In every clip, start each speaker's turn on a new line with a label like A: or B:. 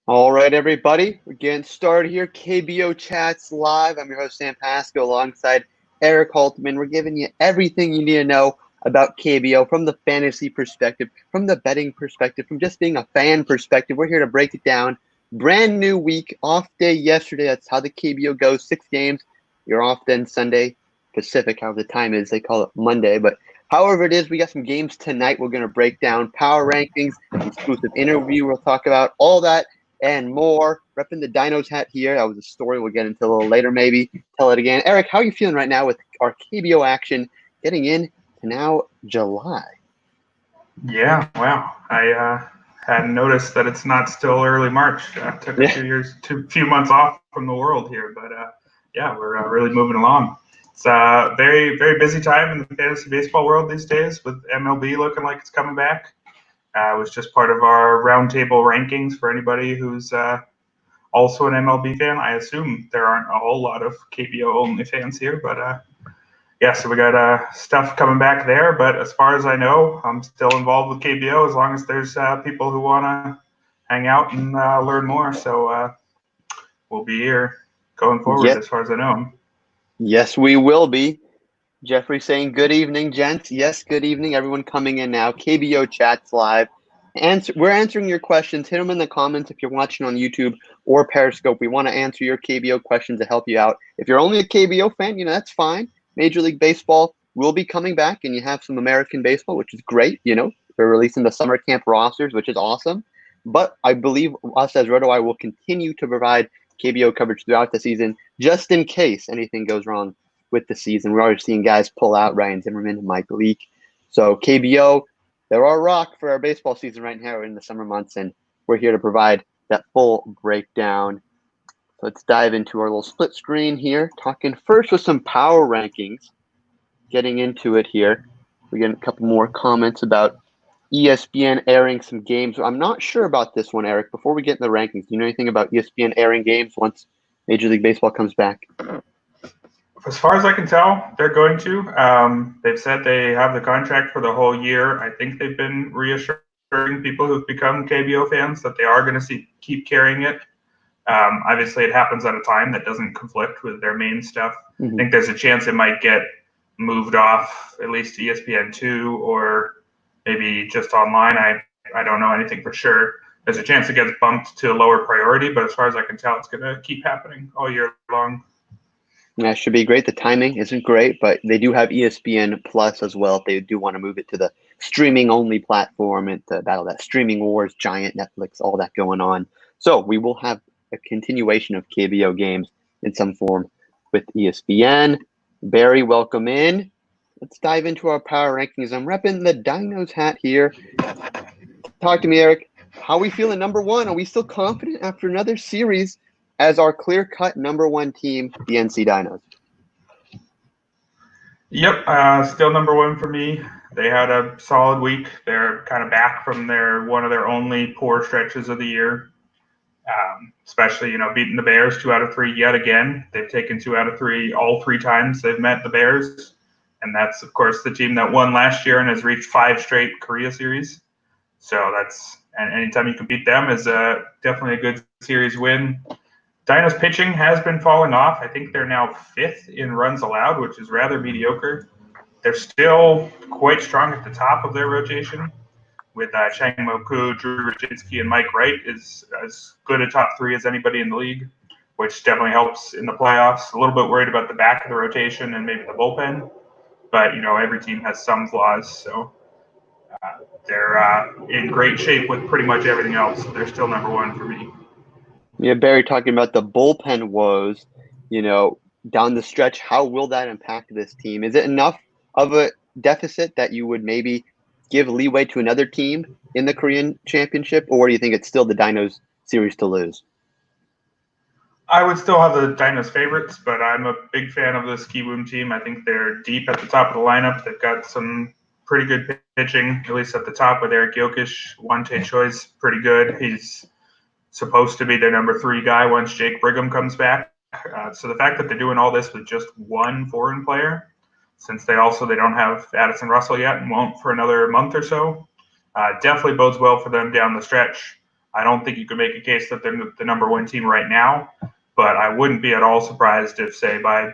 A: All right, everybody, we're getting started here. KBO Chats live. I'm your host, Sam Pasco, alongside Eric Holtman. We're giving you everything you need to know about KBO from the fantasy perspective, from the betting perspective, from just being a fan perspective. We're here to break it down. Brand new week, off day yesterday. That's how the KBO goes. 6 games. You're off then Sunday Pacific, however the time is. They call it Monday. But however it is, we got some games tonight. We're going to break down power rankings, exclusive interview. We'll talk about all that and more. Repping the Dinos hat here. That was a story we'll get into a little later, maybe. Tell it again. Eric, how are you feeling right now with our KBO action getting in to now July?
B: Yeah, wow. I hadn't noticed that it's not still early March. Took a few months off from the world here, but yeah, we're really moving along. It's a very, very busy time in the fantasy baseball world these days, with MLB looking like it's coming back. It was just part of our roundtable rankings for anybody who's also an MLB fan. I assume there aren't a whole lot of KBO only fans here, but yeah, so we got stuff coming back there. But as far as I know, I'm still involved with KBO as long as there's people who want to hang out and learn more. So we'll be here going forward as far as I know.
A: Yes, we will be. Jeffrey saying good evening, gents. Yes, good evening. Everyone coming in now. KBO Chats live. We're answering your questions. Hit them in the comments if you're watching on YouTube or Periscope. We want to answer your KBO questions to help you out. If you're only a KBO fan, that's fine. Major League Baseball will be coming back, and you have some American baseball, which is great. They're releasing the summer camp rosters, which is awesome. But I believe us as RotoWire will continue to provide KBO coverage throughout the season, just in case anything goes wrong with the season. We're already seeing guys pull out, Ryan Zimmerman and Mike Leake. So KBO, they're our rock for our baseball season right now in the summer months, and we're here to provide that full breakdown. Let's dive into our little split screen here, talking first with some power rankings. Getting into it here. We get a couple more comments about ESPN airing some games. I'm not sure about this one, Eric. Before we get in the rankings, do you know anything about ESPN airing games once Major League Baseball comes back?
B: As far as I can tell, they're going to. They've said they have the contract for the whole year. I think they've been reassuring people who've become KBO fans that they are going to keep carrying it. Obviously, it happens at a time that doesn't conflict with their main stuff. Mm-hmm. I think there's a chance it might get moved off, at least to ESPN2 or maybe just online. I don't know anything for sure. There's a chance it gets bumped to a lower priority, but as far as I can tell, it's going to keep happening all year long.
A: That should be great. The timing isn't great, but they do have ESPN Plus as well if they do want to move it to the streaming-only platform and to battle that streaming wars, giant Netflix, all that going on. So we will have a continuation of KBO games in some form with ESPN. Barry, welcome in. Let's dive into our power rankings. I'm repping the Dinos hat here. Talk to me, Eric. How are we feeling number one? Are we still confident after another series as our clear-cut number one team, the NC Dinos?
B: Yep, still number one for me. They had a solid week. They're kind of back from one of their only poor stretches of the year. Especially, beating the Bears 2 out of 3 yet again. They've taken 2 out of 3 all 3 times they've met the Bears. And that's, of course, the team that won last year and has reached 5 straight Korea series. So and anytime you can beat them is definitely a good series win. Dinos pitching has been falling off. I think they're now 5th in runs allowed, which is rather mediocre. They're still quite strong at the top of their rotation, with Chang Mo-ku, Drew Rajinski, and Mike Wright is as good a top 3 as anybody in the league, which definitely helps in the playoffs. A little bit worried about the back of the rotation and maybe the bullpen, but every team has some flaws, so they're in great shape with pretty much everything else. So they're still number one for me.
A: Yeah, Barry, talking about the bullpen woes, down the stretch, how will that impact this team? Is it enough of a deficit that you would maybe give leeway to another team in the Korean Championship, or do you think it's still the Dinos series to lose?
B: I would still have the Dinos favorites, but I'm a big fan of this Kiwoom team. I think they're deep at the top of the lineup. They've got some pretty good pitching, at least at the top with Eric Gilkish. Wante Choi's pretty good. He's supposed to be their number 3 guy once Jake Brigham comes back. So the fact that they're doing all this with just one foreign player, since they don't have Addison Russell yet and won't for another month or so, definitely bodes well for them down the stretch. I don't think you could make a case that they're the number one team right now, but I wouldn't be at all surprised if, say, by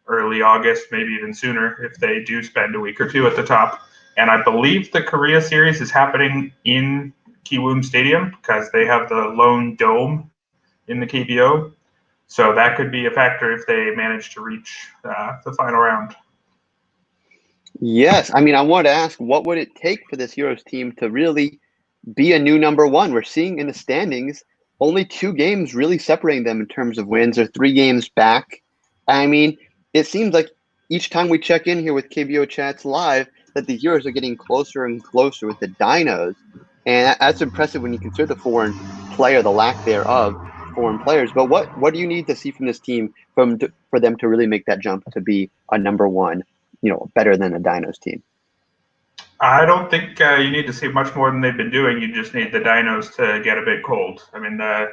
B: early August, maybe even sooner, if they do spend a week or two at the top. And I believe the Korea series is happening in Kiwoom Stadium because they have the lone dome in the KBO. So that could be a factor if they manage to reach the final round.
A: Yes. I mean, I wanted to ask, what would it take for this Heroes team to really be a new number one? We're seeing in the standings only 2 games really separating them in terms of wins, or 3 games back. I mean, it seems like each time we check in here with KBO Chats Live that the Heroes are getting closer and closer with the Dinos. And that's impressive when you consider the foreign player, the lack thereof foreign players. But what do you need to see from this team for them to really make that jump to be a number one, better than a Dinos team?
B: I don't think you need to see much more than they've been doing. You just need the Dinos to get a bit cold. I mean, the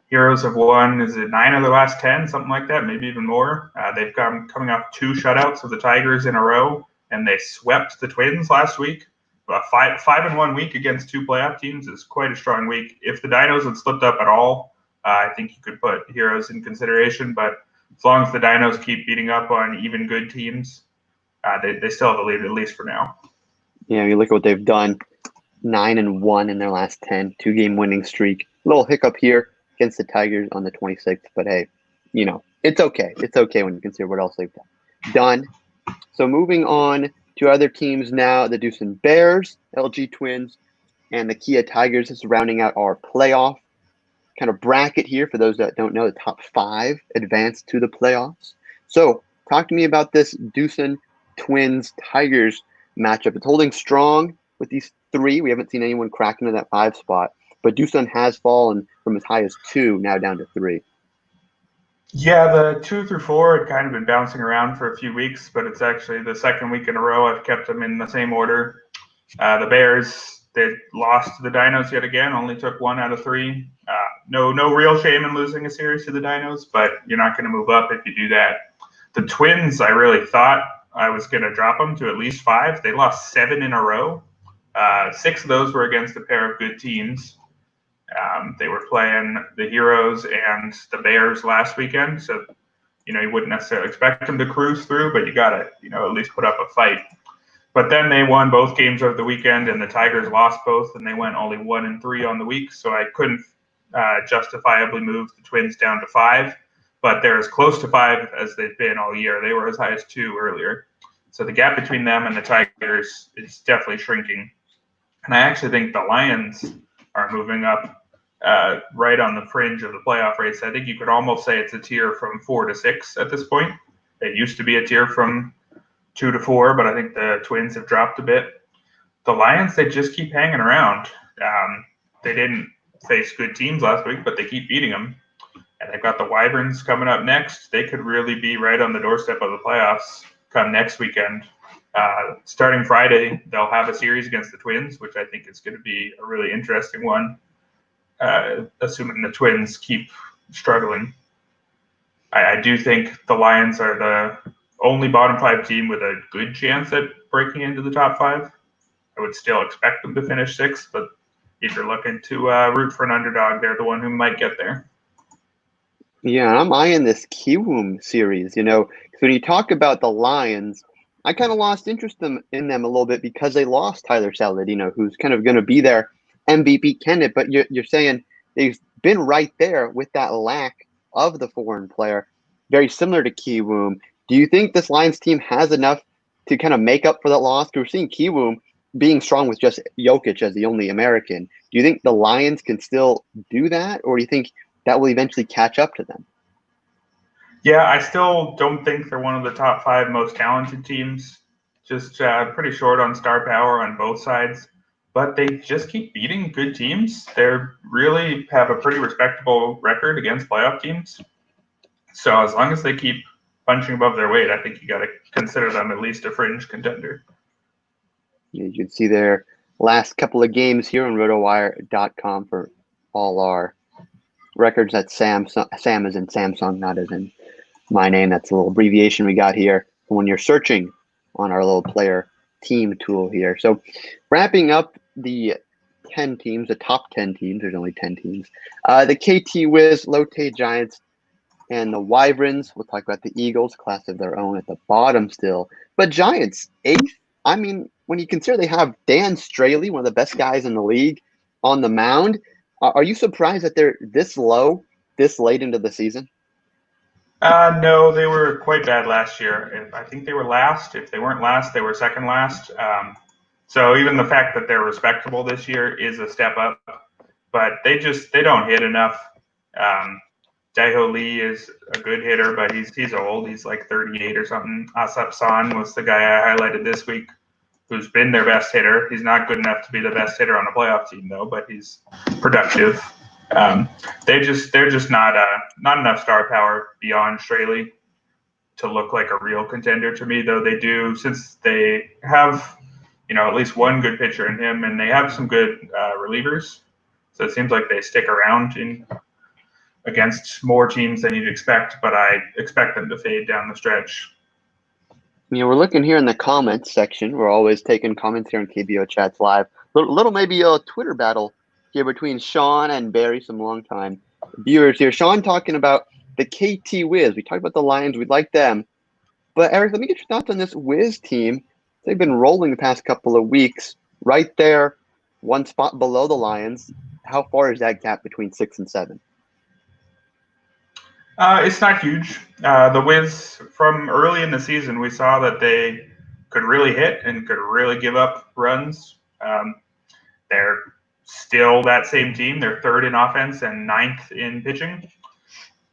B: Heroes have won, is it 9 of the last 10, something like that, maybe even more. They've coming off 2 shutouts of the Tigers in a row, and they swept the Twins last week. A 5-1 week against 2 playoff teams is quite a strong week. If the Dinos had slipped up at all, I think you could put Heroes in consideration. But as long as the Dinos keep beating up on even good teams, they still have the lead, at least for now.
A: Yeah, you look at what they've done. 9-1 in their last 10, 2-game winning streak. Little hiccup here against the Tigers on the 26th, but hey, it's okay. It's okay when you consider what else they've done. So moving on to other teams now, the Doosan Bears, LG Twins, and the Kia Tigers is rounding out our playoff kind of bracket here. For those that don't know, the top 5 advance to the playoffs. So talk to me about this Doosan Twins Tigers matchup. It's holding strong with these 3. We haven't seen anyone crack into that 5 spot, but Doosan has fallen from as high as 2 now down to 3.
B: Yeah, the 2 through 4 had kind of been bouncing around for a few weeks, but it's actually the second week in a row I've kept them in the same order. The Bears, they lost to the Dinos yet again, only took 1 out of 3. No real shame in losing a series to the Dinos, but you're not going to move up if you do that. The Twins, I really thought I was going to drop them to at least 5. They lost 7 in a row. 6 of those were against a pair of good teams. They were playing the Heroes and the Bears last weekend, so you wouldn't necessarily expect them to cruise through, but you gotta at least put up a fight. But then they won both games over the weekend, and the Tigers lost both, and they went only 1-3 on the week, so I couldn't justifiably move the Twins down to 5, but they're as close to 5 as they've been all year. They were as high as 2 earlier, so the gap between them and the Tigers is definitely shrinking. And I actually think the Lions are moving up right on the fringe of the playoff race. I think you could almost say it's a tier from 4 to 6 at this point. It used to be a tier from 2 to 4, but I think the Twins have dropped a bit. The Lions, they just keep hanging around. They didn't face good teams last week, but they keep beating them. And they've got the Wyverns coming up next. They could really be right on the doorstep of the playoffs come next weekend. Starting Friday, they'll have a series against the Twins, which I think is going to be a really interesting one, assuming the Twins keep struggling. I do think the Lions are the only bottom 5 team with a good chance at breaking into the top 5. I would still expect them to finish 6th, but if you're looking to root for an underdog, they're the one who might get there.
A: Yeah, I'm eyeing this Kiwoom series, because when you talk about the Lions, I kind of lost interest in them a little bit because they lost Tyler Saladino, who's kind of going to be their MVP candidate. But you're saying they've been right there with that lack of the foreign player, very similar to Kiwoom. Do you think this Lions team has enough to kind of make up for that loss? Because we're seeing Kiwoom being strong with just Jokic as the only American. Do you think the Lions can still do that, or do you think that will eventually catch up to them?
B: Yeah, I still don't think they're one of the top 5 most talented teams. Just pretty short on star power on both sides. But they just keep beating good teams. They really have a pretty respectable record against playoff teams. So as long as they keep punching above their weight, I think you got to consider them at least a fringe contender.
A: You can see their last couple of games here on rotowire.com for all our records. That's Sam is in Samsung, not as in my name. That's a little abbreviation we got here when you're searching on our little player team tool here. So wrapping up the 10 teams, the top 10 teams. There's only 10 teams. The KT Wiz, Lotte Giants, and the Wyverns. We'll talk about the Eagles, class of their own at the bottom still. But Giants, 8th. I mean, when you consider they have Dan Straley, one of the best guys in the league, on the mound, are you surprised that they're this low, this late into the season?
B: No, they were quite bad last year. I think they were last. If they weren't last, they were second last. So even the fact that they're respectable this year is a step up. But they don't hit enough. Daeho Lee is a good hitter, but he's old. He's like 38 or something. Asap San was the guy I highlighted this week, who's been their best hitter. He's not good enough to be the best hitter on a playoff team, though, but he's productive. They're just not enough star power beyond Straley to look like a real contender to me, though they do, since they have, at least one good pitcher in him, and they have some good relievers. So it seems like they stick around against more teams than you'd expect, but I expect them to fade down the stretch.
A: We're looking here in the comments section. We're always taking comments here on KBO Chats Live. Little maybe a Twitter battle here between Sean and Barry, some longtime viewers here. Sean talking about the KT Wiz. We talked about the Lions. We like them. But, Eric, let me get your thoughts on this Wiz team. They've been rolling the past couple of weeks. Right there, one spot below the Lions. How far is that gap between 6 and 7?
B: It's not huge. The Wiz, from early in the season, we saw that they could really hit and could really give up runs. They're still that same team. They're 3rd in offense and 9th in pitching.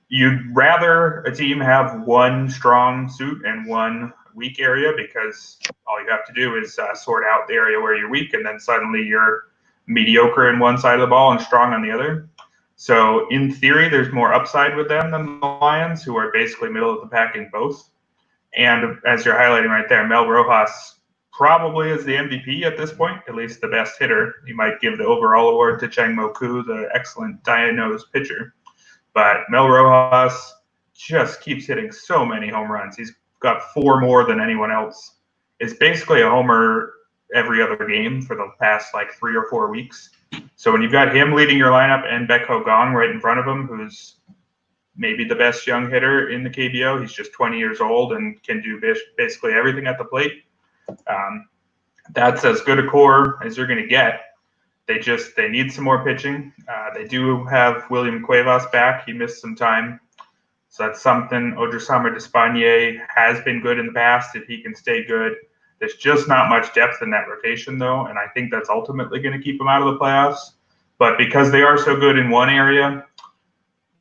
B: You'd rather a team have one strong suit and one weak area, because all you have to do is sort out the area where you're weak, and then suddenly you're mediocre in one side of the ball and strong on the other. So in theory, there's more upside with them than the Lions, who are basically middle of the pack in both. And as you're highlighting right there, Mel Rojas probably is the MVP at this point, at least the best hitter. You might give the overall award to Chang Mo-koo, the excellent diagnosed pitcher. But Mel Rojas just keeps hitting so many home runs. He's got 4 more than anyone else. It's basically a homer every other game for the past 3 or 4 weeks. So when you've got him leading your lineup and Baek-ho Gong right in front of him, who's maybe the best young hitter in the KBO, he's just 20 years old and can do basically everything at the plate. That's as good a core as you're going to get. They need some more pitching. They do have William Cuevas back. He missed some time. So that's something. Odrasamar Despaigne has been good in the past if he can stay good. There's just not much depth in that rotation, though, and I think that's ultimately going to keep them out of the playoffs. But because they are so good in one area,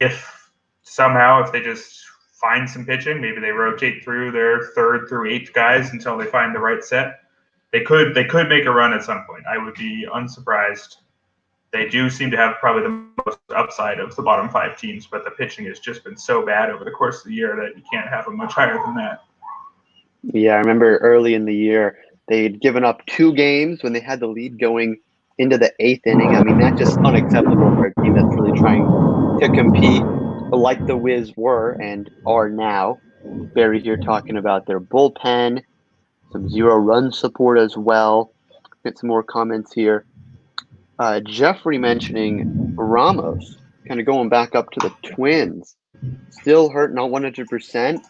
B: if they just find some pitching, maybe they rotate through their 3rd through 8th guys until they find the right set, they could make a run at some point. I would be unsurprised. They do seem to have probably the most upside of the bottom 5 teams, but the pitching has just been so bad over the course of the year that you can't have them much higher than that.
A: Yeah, I remember early in the year, they'd given up 2 games when they had the lead going into the 8th inning. I mean, that's just unacceptable for a team that's really trying to compete like the Wiz were and are now. Barry here talking about their bullpen, some 0-run support as well. Get some more comments here. Jeffrey mentioning Ramos, kind of going back up to the Twins. Still hurt, not 100%.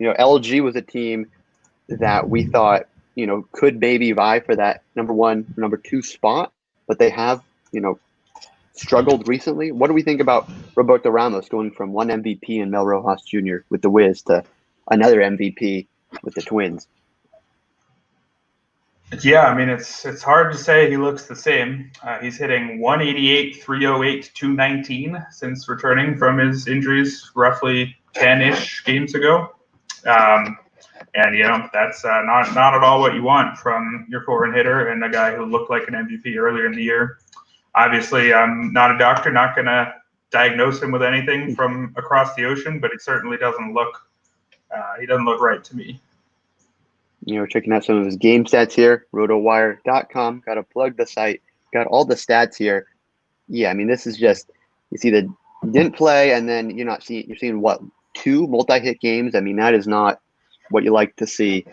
A: LG was a team that we thought, could maybe vie for that number 1, number 2 spot, but they have, struggled recently. What do we think about Roberto Ramos going from one MVP and Mel Rojas Jr. with the Wiz to another MVP with the Twins?
B: Yeah, I mean, it's hard to say he looks the same. He's hitting 188, 308, 219 since returning from his injuries roughly 10-ish games ago. And that's not at all what you want from your foreign hitter and a guy who looked like an MVP earlier in the year. Obviously, I'm not a doctor, not going to diagnose him with anything from across the ocean, but he certainly doesn't look right to me.
A: We're checking out some of his game stats here, rotowire.com. Got to plug the site. Got all the stats here. Yeah, I mean, this is just, you see the didn't play, and then you're seeing what, 2 multi-hit games? I mean, that is not what you like to see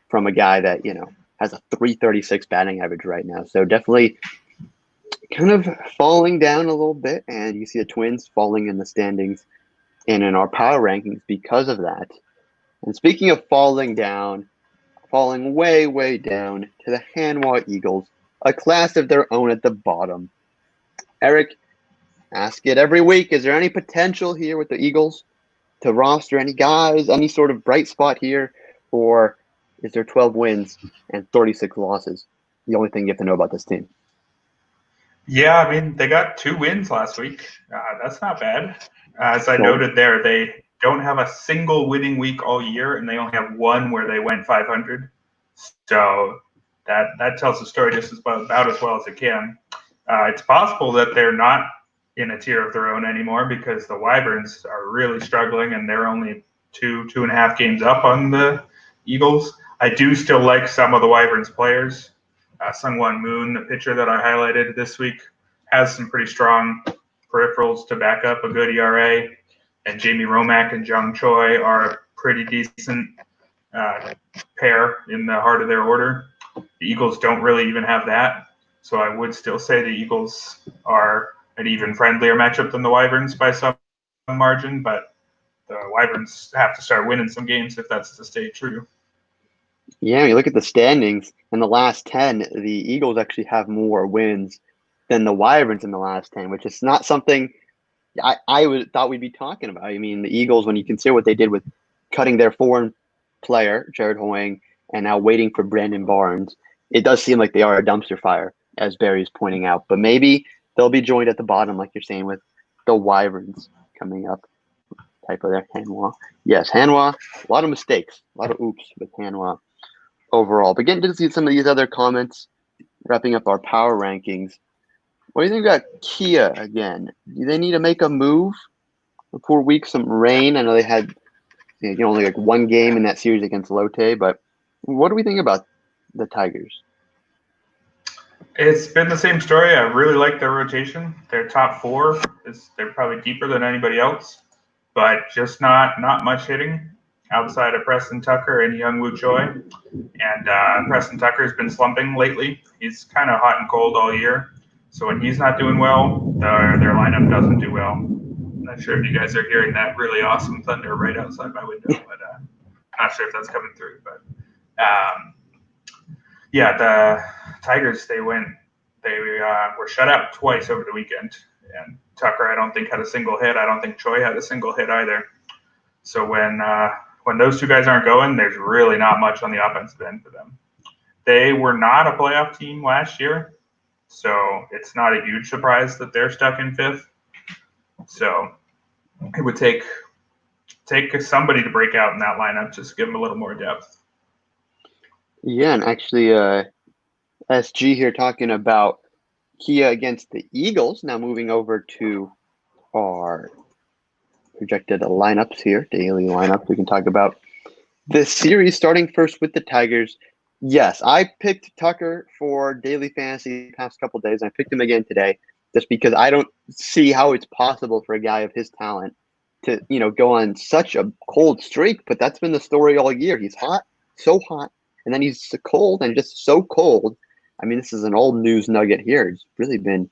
A: from a guy that, has a 336 batting average right now. So definitely kind of falling down a little bit, and you see the Twins falling in the standings and in our power rankings because of that. And speaking of falling down, falling way, way down to the Hanwha Eagles, a class of their own at the bottom. Eric, ask it every week. Is there any potential here with the Eagles to roster any guys, any sort of bright spot here? Or is there 12 wins and 36 losses? The only thing you have to know about this team.
B: Yeah, I mean, they got 2 wins last week. That's not bad. As I noted there, they don't have a single winning week all year, and they only have one where they went 500. So that tells the story just about as well as it can. It's possible that they're not in a tier of their own anymore because the Wyverns are really struggling, and they're only 2.5 games up on the Eagles. I do still like some of the Wyverns players. Sungwon Moon, the pitcher that I highlighted this week, has some pretty strong peripherals to back up a good ERA. And Jamie Romack and Jung Choi are a pretty decent pair in the heart of their order. The Eagles don't really even have that. So I would still say the Eagles are an even friendlier matchup than the Wyverns by some margin, but the Wyverns have to start winning some games if that's to stay true.
A: Yeah, you look at the standings. In the last 10, the Eagles actually have more wins than the Wyverns in the last 10, which is not something I thought we'd be talking about. I mean, the Eagles, when you consider what they did with cutting their foreign player, Jared Hoying, and now waiting for Brandon Barnes, it does seem like they are a dumpster fire, as Barry's pointing out. But maybe they'll be joined at the bottom, like you're saying, with the Wyverns coming up. Typo there, Hanwha. Yes, Hanwha, a lot of mistakes, a lot of oops with Hanwha overall. But getting to see some of these other comments, wrapping up our power rankings. What do you think about Kia again? Do they need to make a move before week some rain? I know they had only like one game in that series against Lotte, but what do we think about the Tigers?
B: It's been the same story. I really like their rotation. Their top 4 they're probably deeper than anybody else, but just not much hitting outside of Preston Tucker and Youngwoo Choi. And Preston Tucker has been slumping lately. He's kind of hot and cold all year. So when he's not doing well, their lineup doesn't do well. I'm not sure if you guys are hearing that really awesome thunder right outside my window, but not sure if that's coming through. But yeah, the Tigers, they were shut out twice over the weekend. And Tucker, I don't think, had a single hit. I don't think Choi had a single hit either. So when those two guys aren't going, there's really not much on the offensive end for them. They were not a playoff team last year, so it's not a huge surprise that they're stuck in 5th. So it would take somebody to break out in that lineup, just give them a little more depth.
A: Yeah, and actually, SG here talking about Kia against the Eagles. Now moving over to our projected lineups here, daily lineup. We can talk about this series starting first with the Tigers. Yes, I picked Tucker for daily fantasy the past couple of days. And I picked him again today just because I don't see how it's possible for a guy of his talent to, go on such a cold streak. But that's been the story all year. He's hot, so hot, and then he's cold and just so cold. I mean, this is an old news nugget here. It's really been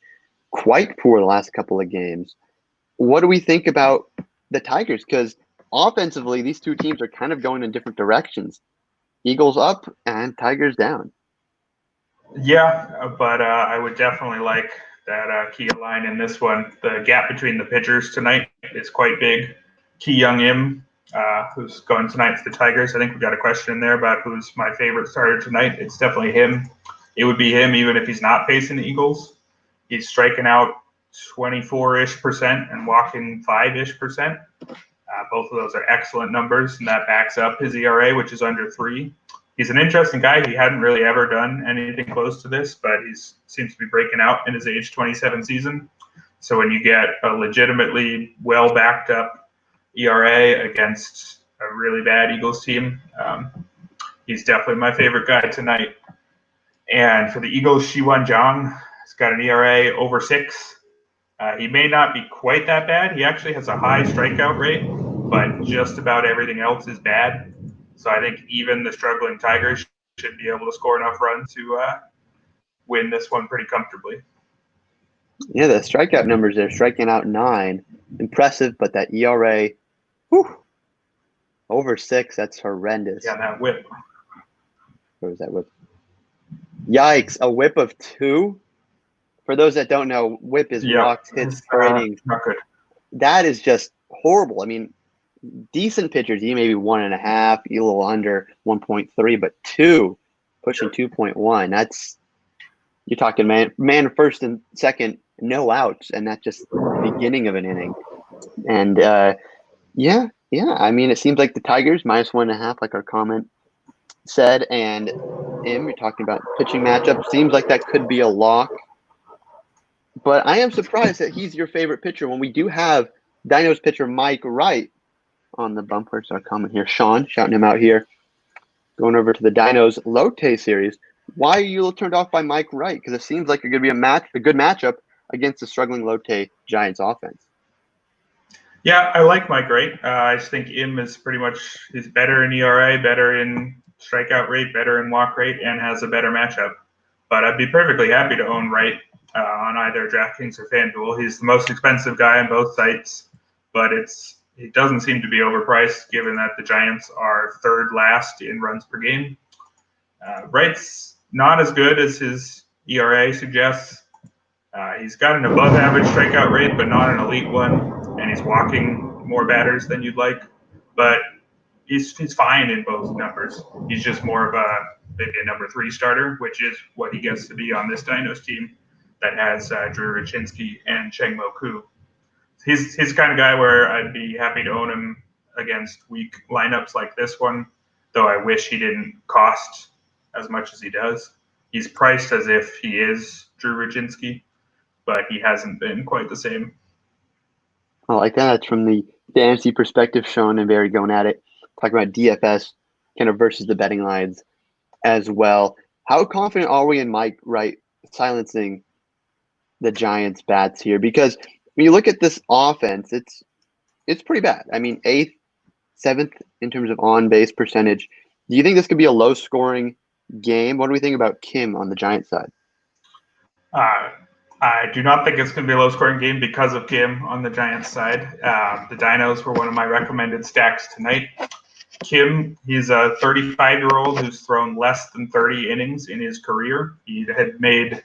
A: quite poor the last couple of games. What do we think about the Tigers? Because offensively, these two teams are kind of going in different directions. Eagles up and Tigers down.
B: Yeah, but I would definitely like that Kia line in this one. The gap between the pitchers tonight is quite big. Ki Young Im, who's going tonight for the Tigers. I think we've got a question in there about who's my favorite starter tonight. It's definitely him. It would be him even if he's not facing the Eagles. He's striking out 24-ish% and walking 5-ish%. Both of those are excellent numbers, and that backs up his ERA, which is under 3. He's an interesting guy. He hadn't really ever done anything close to this, but he seems to be breaking out in his age 27 season. So when you get a legitimately well backed up ERA against a really bad Eagles team, he's definitely my favorite guy tonight. And for the Eagles, Shiwan Zhang has got an ERA over 6. He may not be quite that bad. He actually has a high strikeout rate, but just about everything else is bad. So I think even the struggling Tigers should be able to score enough runs to win this one pretty comfortably.
A: Yeah, the strikeout numbers there, striking out 9. Impressive, but that ERA, whew, over 6, that's horrendous.
B: Yeah, that whip.
A: What was that whip? Yikes, a whip of 2? For those that don't know, whip is
B: Yeah,
A: walks, hits
B: it's
A: per innings.
B: not good.
A: That is just horrible. I mean, decent pitchers, you maybe 1.5, you a little under 1.3, but 2, pushing 2.1. That's, you're talking man first and second, no outs, and that's just the beginning of an inning. And yeah. I mean, it seems like the Tigers -1.5, like our comment said, and you're talking about pitching matchup. Seems like that could be a lock. But I am surprised that he's your favorite pitcher when we do have Dinos pitcher Mike Wright on the bumper. So our comment here, Sean, shouting him out here. Going over to the Dinos Lotte series. Why are you turned off by Mike Wright? Because it seems like you're going to be a good matchup against the struggling Lotte Giants offense.
B: Yeah, I like Mike Wright. I just think Im is pretty much he's better in ERA, better in strikeout rate, better in walk rate, and has a better matchup. But I'd be perfectly happy to own Wright on either DraftKings or FanDuel. He's the most expensive guy on both sites, but he doesn't seem to be overpriced given that the Giants are third last in runs per game. Wright's not as good as his ERA suggests. He's got an above average strikeout rate, but not an elite one, and he's walking more batters than you'd like. But he's fine in both numbers. He's just more of maybe a number 3 starter, which is what he gets to be on this Dinos team that has Drew Rachinski and Cheng Mo Koo. He's the kind of guy where I'd be happy to own him against weak lineups like this one, though I wish he didn't cost as much as he does. He's priced as if he is Drew Rachinski, but he hasn't been quite the same.
A: I like that. It's from the fantasy perspective, Sean and Barry going at it. Talking about DFS kind of versus the betting lines as well. How confident are we in Mike Wright silencing the Giants' bats here? Because when you look at this offense, it's pretty bad. I mean, 8th, 7th in terms of on-base percentage. Do you think this could be a low-scoring game? What do we think about Kim on the Giants side?
B: I do not think it's going to be a low-scoring game because of Kim on the Giants side. The Dinos were one of my recommended stacks tonight. Kim, he's a 35-year-old who's thrown less than 30 innings in his career. He had made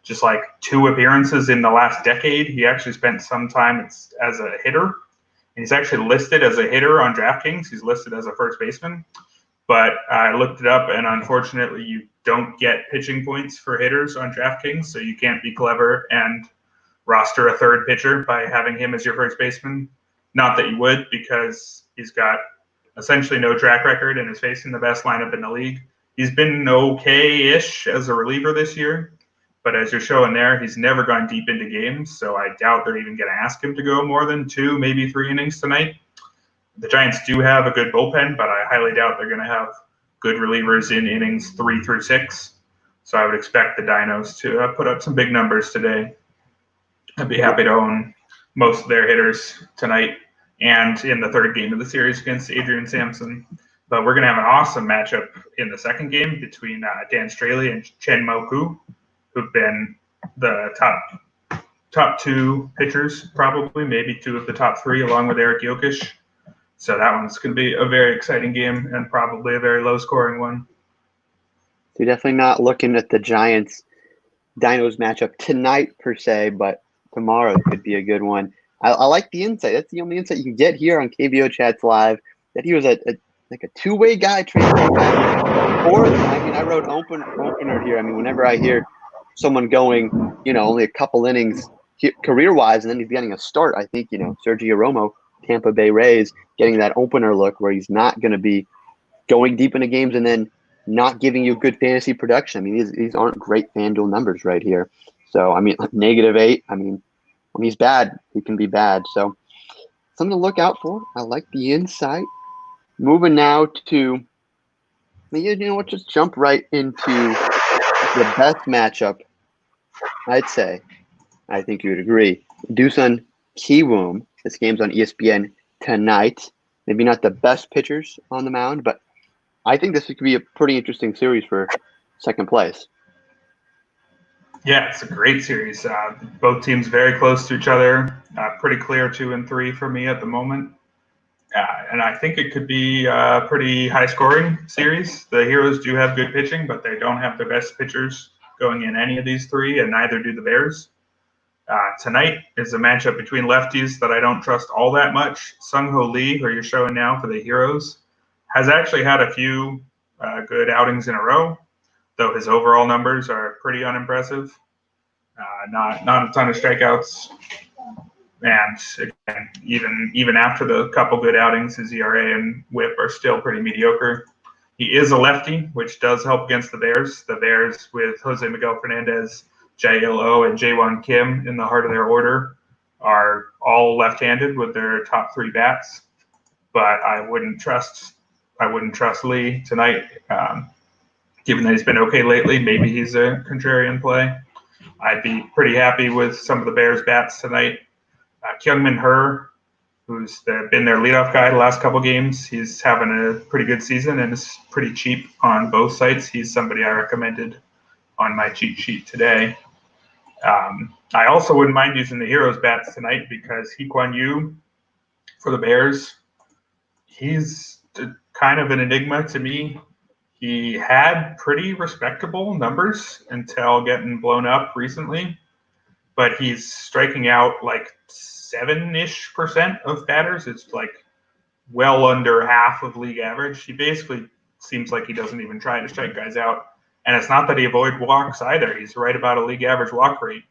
B: just like 2 appearances in the last decade. He actually spent some time as a hitter. And he's actually listed as a hitter on DraftKings. He's listed as a first baseman. But I looked it up, and unfortunately, you don't get pitching points for hitters on DraftKings, so you can't be clever and roster a third pitcher by having him as your first baseman. Not that you would, because he's got essentially no track record and is facing the best lineup in the league. He's been okay-ish as a reliever this year, but as you're showing there, he's never gone deep into games, so I doubt they're even going to ask him to go more than 2, maybe 3 innings tonight. The Giants do have a good bullpen, but I highly doubt they're going to have good relievers in innings 3 through 6. So I would expect the Dinos to put up some big numbers today. I'd be happy to own most of their hitters tonight and in the third game of the series against Adrian Sampson. But we're going to have an awesome matchup in the second game between Dan Straley and Cheng Mo Koo, who've been the top 2 pitchers, probably, maybe 2 of the top 3, along with Eric Jokic. So that one's going to be a very exciting game and probably a very low-scoring one.
A: You're definitely not looking at the Giants-Dinos matchup tonight per se, but tomorrow could be a good one. I like the insight. That's the only insight you can get here on KBO Chats Live, that he was a 2-way guy transferring back and forth. I mean, I wrote opener here. I mean, whenever I hear someone going, only a couple innings career-wise, and then he's getting a start, I think, Sergio Romo, Tampa Bay Rays, getting that opener look where he's not going to be going deep into games and then not giving you good fantasy production. I mean, these aren't great FanDuel numbers right here. So, I mean, -8. I mean, when he's bad, he can be bad. So, something to look out for. I like the insight. Moving now to, just jump right into the best matchup, I'd say. I think you would agree. Doosan Kiwoom. This game's on ESPN tonight. Maybe not the best pitchers on the mound, but I think this could be a pretty interesting series for second place.
B: Yeah, it's a great series. Both teams very close to each other. Pretty clear 2 and 3 for me at the moment. And I think it could be a pretty high scoring series. The Heroes do have good pitching, but they don't have the best pitchers going in any of these three, and neither do the Bears. Tonight is a matchup between lefties that I don't trust all that much. Sung-Ho Lee, who you're showing now for the Heroes, has actually had a few good outings in a row, though his overall numbers are pretty unimpressive. Not a ton of strikeouts, and again, even after the couple good outings, his ERA and WHIP are still pretty mediocre. He is a lefty, which does help against the Bears. The Bears, with Jose Miguel Fernandez, J.L.O., and Jaewon Kim in the heart of their order, are all left-handed with their top 3 bats. But I wouldn't trust Lee tonight. Given that he's been okay lately, maybe he's a contrarian play. I'd be pretty happy with some of the Bears' bats tonight. Kyungmin Her, who's been their leadoff guy the last couple games, he's having a pretty good season and is pretty cheap on both sites. He's somebody I recommended on my cheat sheet today. I also wouldn't mind using the Heroes bats tonight because Hee Kwan Yu for the Bears, he's kind of an enigma to me. He had pretty respectable numbers until getting blown up recently, but he's striking out like 7-ish% of batters. It's like well under half of league average. He basically seems like he doesn't even try to strike guys out. And it's not that he avoids walks either. He's right about a league average walk rate.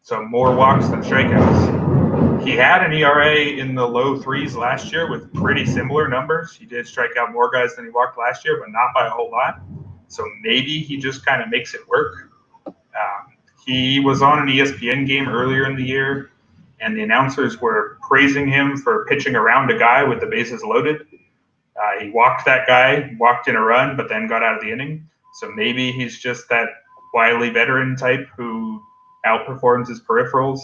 B: So more walks than strikeouts. He had an ERA in the low 3s last year with pretty similar numbers. He did strike out more guys than he walked last year, but not by a whole lot. So maybe he just kind of makes it work. He was on an ESPN game earlier in the year, and the announcers were praising him for pitching around a guy with the bases loaded. He walked that guy, walked in a run, but then got out of the inning. So maybe he's just that wily veteran type who outperforms his peripherals.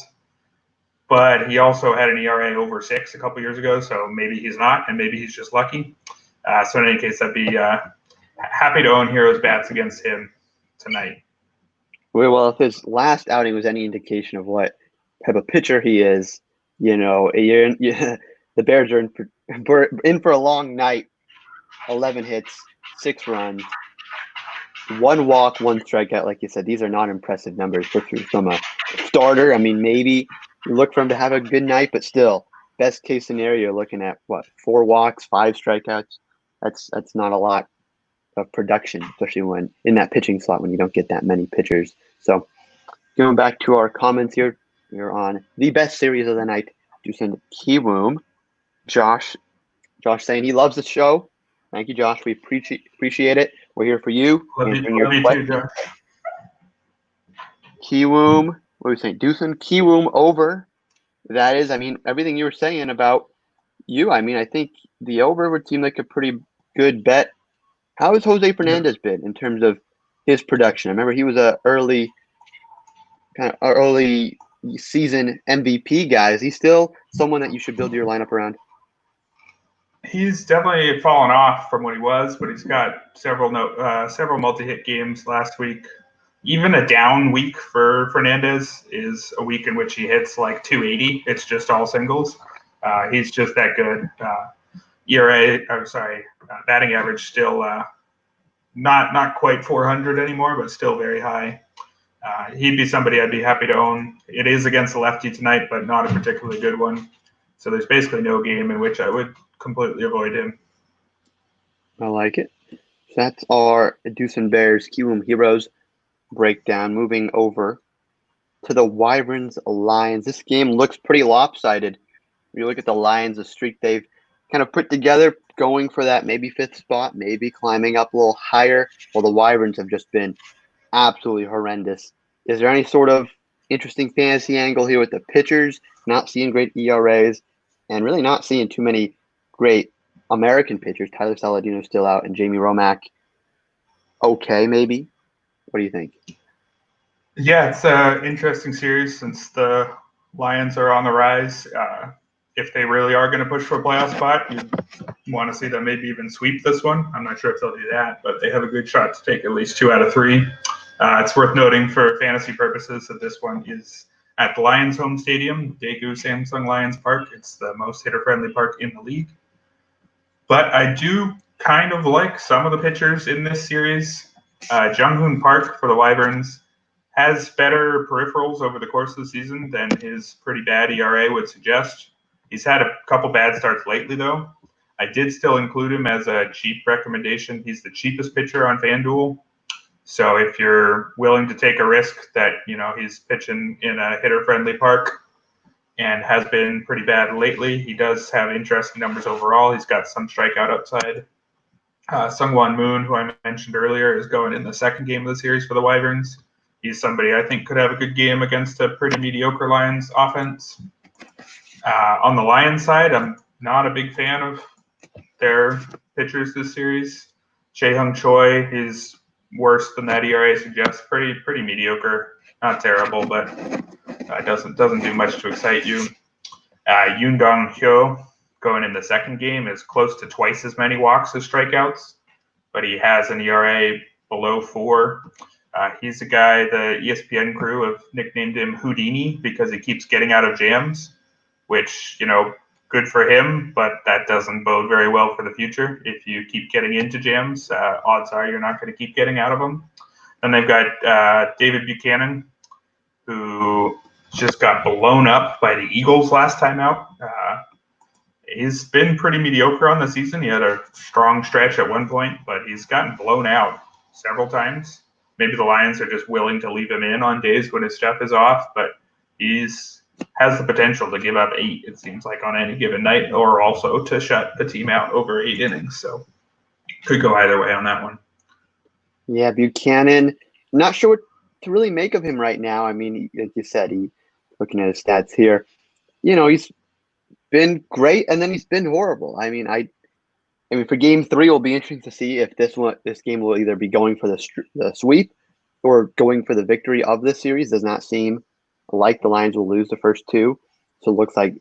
B: But he also had an ERA over 6 a couple years ago, so maybe he's not, and maybe he's just lucky. So in any case, I'd be happy to own Heroes bats against him tonight.
A: Well, if his last outing was any indication of what type of pitcher he is, the Bears are in for a long night. 11 hits, 6 runs, 1 walk, 1 strikeout. Like you said, these are not impressive numbers from a starter. I mean, maybe you look for him to have a good night, but still, best case scenario, you're looking at 4 walks, 5 strikeouts. That's not a lot of production, especially when in that pitching slot when you don't get that many pitchers. So going back to our comments here, we're on the best series of the night, Doosan Kiwoom. Josh saying he loves the show. Thank you, Josh. We appreciate it. We're here for you.
B: Love you too, Josh.
A: Kiwoom, what were we saying? Doosan Kiwoom over. That is, I mean, everything you were saying about you. I mean, I think the over would seem like a pretty good bet. How has Jose Fernandez been in terms of his production? I remember he was a early season MVP guy. Is he still someone that you should build your lineup around?
B: He's definitely fallen off from what he was, but he's got several multi-hit games last week. Even a down week for Fernandez is a week in which he hits like 280. It's just all singles. He's just that good. Batting average still not quite 400 anymore, but still very high. He'd be somebody I'd be happy to own. It is against a lefty tonight, but not a particularly good one. So there's basically no game in which I would completely avoid him.
A: I like it. That's our Doosan Bears Kiwoom Heroes breakdown. Moving over to the Wyverns Lions. This game looks pretty lopsided. When you look at the Lions, the streak they've kind of put together, going for that maybe 5th spot, maybe climbing up a little higher. Well, the Wyverns have just been absolutely horrendous. Is there any sort of interesting fantasy angle here with the pitchers, not seeing great ERAs, and really not seeing too many great American pitchers? Tyler Saladino still out, and Jamie Romack, okay, maybe? What do you think?
B: Yeah, it's an interesting series since the Lions are on the rise. If they really are going to push for a playoff spot, you want to see them maybe even sweep this one. I'm not sure if they'll do that, but they have a good shot to take at least 2 out of 3. It's worth noting for fantasy purposes that this one is at the Lions' home stadium, Daegu Samsung Lions Park. It's the most hitter-friendly park in the league. But I do kind of like some of the pitchers in this series. Jung-hoon Park for the Wyverns has better peripherals over the course of the season than his pretty bad ERA would suggest. He's had a couple bad starts lately, though. I did still include him as a cheap recommendation. He's the cheapest pitcher on FanDuel. So if you're willing to take a risk that, he's pitching in a hitter-friendly park and has been pretty bad lately, he does have interesting numbers overall. He's got some strikeout upside. Sungwon Moon, who I mentioned earlier, is going in the second game of the series for the Wyverns. He's somebody I think could have a good game against a pretty mediocre Lions offense. On the Lions side, I'm not a big fan of their pitchers this series. Chae-Hung Choi is worse than that ERA suggests. Pretty mediocre, not terrible, but doesn't do much to excite you. Yoon Dong Hyo going in the second game is close to twice as many walks as strikeouts, but he has an ERA below 4. He's a guy the ESPN crew have nicknamed him Houdini because he keeps getting out of jams, which, good for him, but that doesn't bode very well for the future. If you keep getting into jams, odds are you're not going to keep getting out of them. Then they've got David Buchanan, who just got blown up by the Eagles last time out. He's been pretty mediocre on the season. He had a strong stretch at one point, but he's gotten blown out several times. Maybe the Lions are just willing to leave him in on days when his stuff is off, but has the potential to give up 8, it seems like, on any given night, or also to shut the team out over 8 innings. So could go either way on that one.
A: Yeah, Buchanan, not sure what to really make of him right now. I mean, like you said, looking at his stats here, he's been great and then he's been horrible. I mean, for game 3, it'll be interesting to see if this game will either be going for the sweep or going for the victory of this series. Does not seem like the Lions will lose the first 2. So it looks like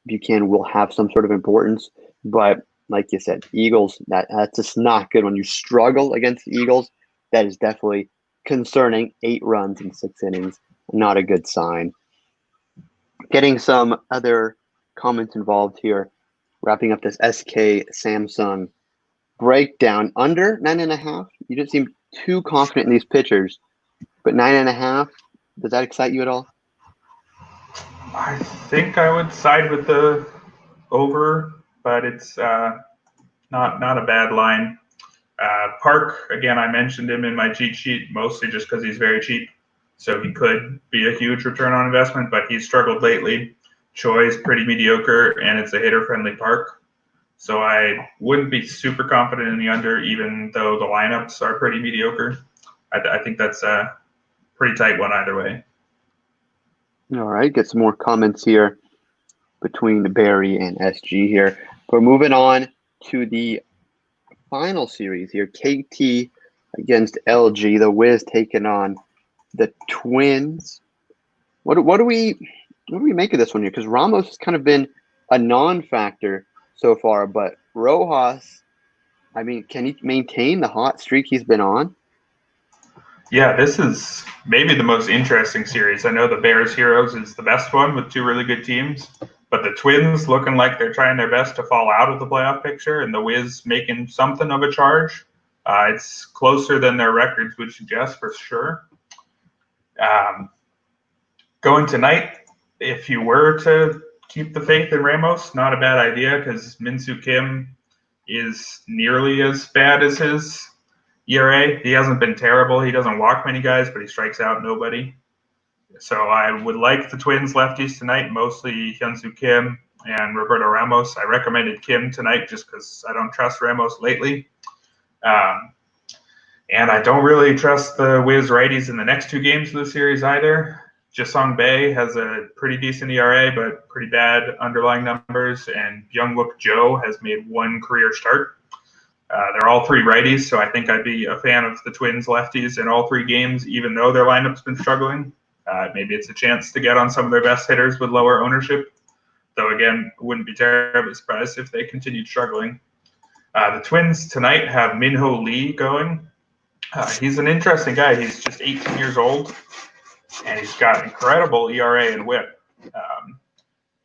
A: Buchanan will have some sort of importance. But like you said, Eagles, that's just not good. When you struggle against the Eagles, that is definitely concerning. 8 runs in 6 innings, not a good sign. Getting some other comments involved here. Wrapping up this SK Samsung breakdown. Under 9.5. You didn't seem too confident in these pitchers, but 9.5. Does that excite you at all?
B: I think I would side with the over, but it's not a bad line. Park, again, I mentioned him in my cheat sheet, mostly just because he's very cheap. So he could be a huge return on investment, but he's struggled lately. Choi is pretty mediocre, and it's a hitter-friendly park. So I wouldn't be super confident in the under, even though the lineups are pretty mediocre. I think that's a pretty tight one either way.
A: All right, get some more comments here between Barry and SG here. We're moving on to the final series here. KT against LG. The Wiz taking on the Twins. What do we make of this one here? Because Ramos has kind of been a non-factor so far, but Rojas, I mean, can he maintain the hot streak he's been on?
B: Yeah, this is maybe the most interesting series. I know the Bears Heroes is the best one with 2 really good teams, but the Twins looking like they're trying their best to fall out of the playoff picture, and the Wiz making something of a charge. It's closer than their records would suggest for sure. Going tonight, if you were to keep the faith in Ramos, not a bad idea because Min-Soo Kim is nearly as bad as his ERA. He hasn't been terrible. He doesn't walk many guys, but he strikes out nobody. So I would like the Twins lefties tonight, mostly Hyun-Soo Kim and Roberto Ramos. I recommended Kim tonight just because I don't trust Ramos lately. And I don't really trust the Wiz righties in the next 2 games of the series either. Jisung Bae has a pretty decent ERA, but pretty bad underlying numbers. And Byung-Wook Jo has made 1 career start. They're all 3 righties, so I think I'd be a fan of the Twins lefties in all 3 games, even though their lineup's been struggling. Maybe it's a chance to get on some of their best hitters with lower ownership. Though, again, wouldn't be terribly surprised if they continued struggling. The Twins tonight have Min-Ho Lee going. He's an interesting guy. He's just 18 years old, and he's got incredible ERA and WHIP.